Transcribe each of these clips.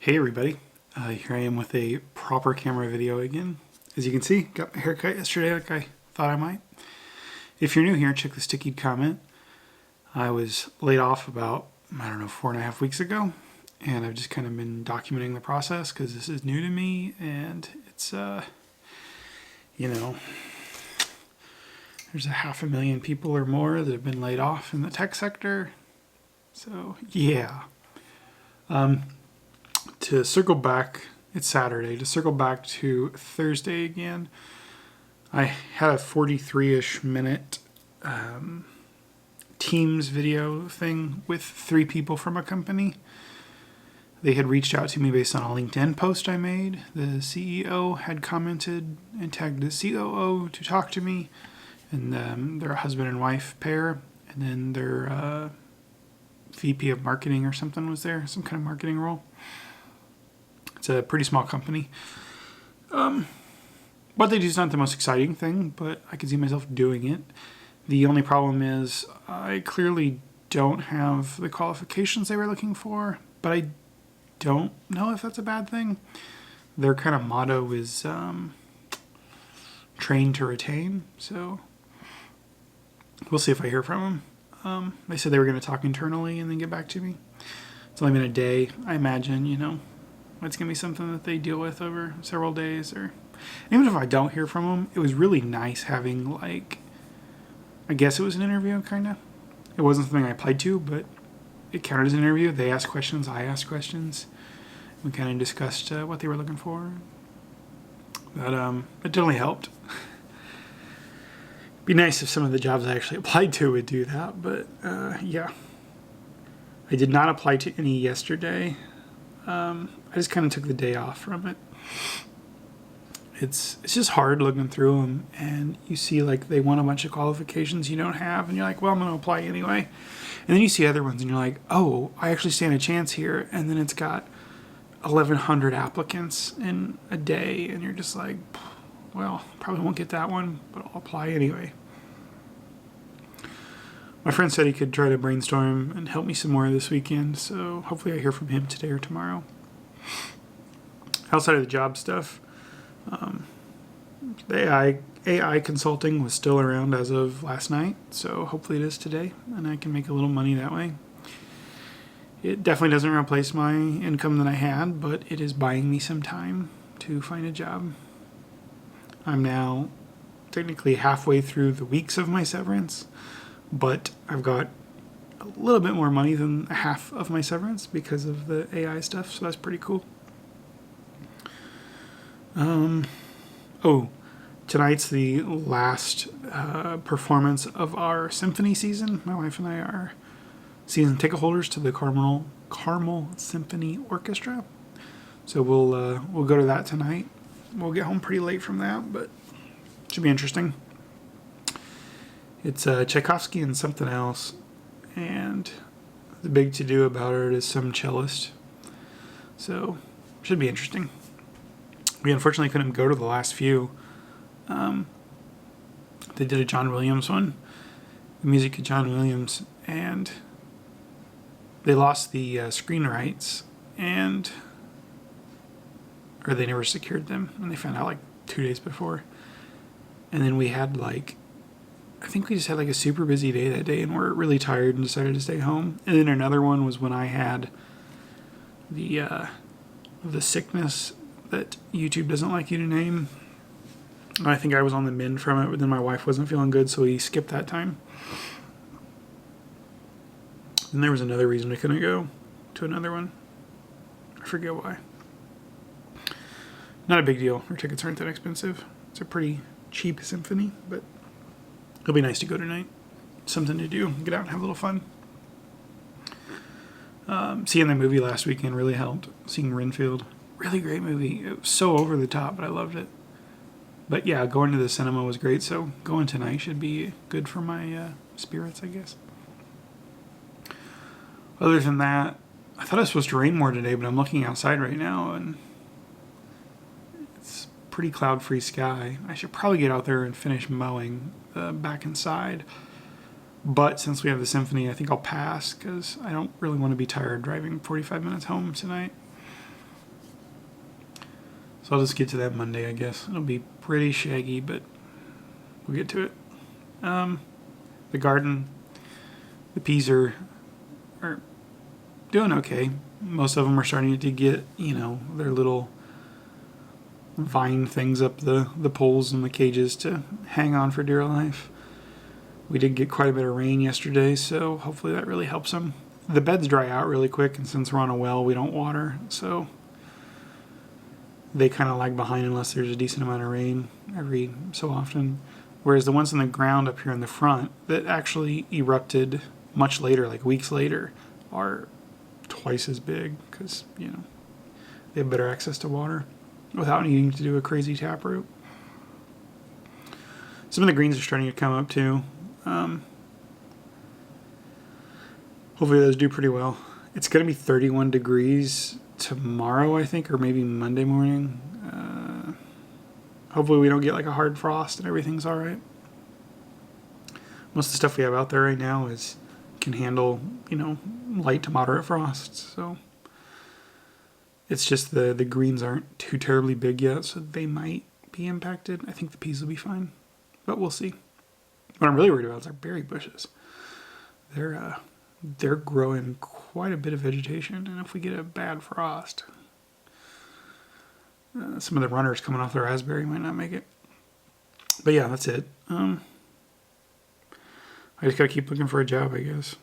Hey everybody, here I am with a proper camera video again. As you can see, got my haircut yesterday like I thought I might. If you're new here, check the sticky comment. I was laid off about, 4.5 weeks ago, and I've just kind of been documenting the process because this is new to me, and it's, there's 500,000 people or more that have been laid off in the tech sector. So, yeah. To circle back, it's Saturday. To circle back to Thursday again, I had a 43-ish minute Teams video thing with 3 people from a company. They had reached out to me based on a LinkedIn post I made. The CEO had commented and tagged the COO to talk to me, and they're a husband and wife pair, and then their VP of marketing or something was there, some kind of marketing role. It's a pretty small company. What they do is not the most exciting thing, but I could see myself doing it. The only problem is I clearly don't have the qualifications they were looking for, but I don't know if that's a bad thing. Their kind of motto is train to retain, so we'll see if I hear from them. They said they were going to talk internally and then get back to me. It's only been a day. I imagine, it's going to be something that they deal with over several days. Or even if I don't hear from them, it was really nice having, I guess it was an interview, kind of. It wasn't something I applied to, but it counted as an interview. They asked questions, I asked questions. We kind of discussed what they were looking for. But it definitely helped. Be nice if some of the jobs I actually applied to would do that, but yeah. I did not apply to any yesterday. I just kind of took the day off from it. It's just hard looking through them, and you see they want a bunch of qualifications you don't have, and you're like, well, I'm going to apply anyway. And then you see other ones, and you're like, oh, I actually stand a chance here, and then it's got 1,100 applicants in a day, and you're just like, well, probably won't get that one, but I'll apply anyway. My friend said he could try to brainstorm and help me some more this weekend, so hopefully I hear from him today or tomorrow. Outside of the job stuff, the AI consulting was still around as of last night, so hopefully it is today, and I can make a little money that way. It definitely doesn't replace my income that I had, but it is buying me some time to find a job. I'm now technically halfway through the weeks of my severance, but I've got a little bit more money than half of my severance because of the AI stuff, so that's pretty cool. Tonight's the last performance of our Symphony season. My wife and I are season ticket holders to the Carmel Symphony Orchestra, so we'll go to that tonight. We'll get home pretty late from that, but it should be interesting. It's Tchaikovsky and something else, and the big to-do about it is some cellist, so should be interesting. We unfortunately couldn't go to the last few. They did a John Williams one, the music of John Williams, and they lost the screen rights, or they never secured them, and they found out 2 days before. And then we had I think we just had a super busy day that day, and we're really tired and decided to stay home. And then another one was when I had the sickness that YouTube doesn't like you to name. I think I was on the mend from it, but then my wife wasn't feeling good, so we skipped that time. And there was another reason we couldn't go to another one. I forget why. Not a big deal. Our tickets aren't that expensive. It's a pretty cheap symphony, but it'll be nice to go tonight. Something to do. Get out and have a little fun. Seeing the movie last weekend really helped. Seeing Renfield. Really great movie. It was so over the top, but I loved it. But yeah, going to the cinema was great, so going tonight should be good for my spirits, I guess. Other than that, I thought it was supposed to rain more today, but I'm looking outside right now, and it's pretty cloud-free sky. I should probably get out there and finish mowing the back inside. But since we have the Symphony, I think I'll pass, because I don't really want to be tired driving 45 minutes home tonight. So I'll just get to that Monday, I guess. It'll be pretty shaggy, but we'll get to it. The garden, the peas are doing okay. Most of them are starting to get, their little vine things up the poles and the cages to hang on for dear life. We did get quite a bit of rain yesterday, so hopefully that really helps them. The beds dry out really quick, and since we're on a well, we don't water, so they kind of lag behind unless there's a decent amount of rain every so often. Whereas the ones in the ground up here in the front that actually erupted much later, like weeks later, are twice as big because, they have better access to water without needing to do a crazy taproot. Some of the greens are starting to come up too. Hopefully those do pretty well. It's going to be 31 degrees tomorrow, I think, or maybe Monday morning. Hopefully we don't get like a hard frost and everything's all right. Most of the stuff we have out there right now can handle, light to moderate frosts. So it's just the greens aren't too terribly big yet, so they might be impacted. I think the peas will be fine, but we'll see. What I'm really worried about is our berry bushes. They're growing quite a bit of vegetation, and if we get a bad frost, some of the runners coming off the raspberry might not make it. But yeah, that's it. I just gotta keep looking for a job, I guess.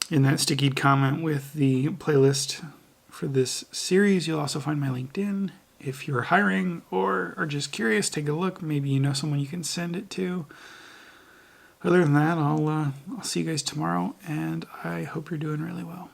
In that stickied comment with the playlist for this series, you'll also find my LinkedIn. If you're hiring or are just curious, take a look. Maybe you know someone you can send it to. Other than that, I'll see you guys tomorrow, and I hope you're doing really well.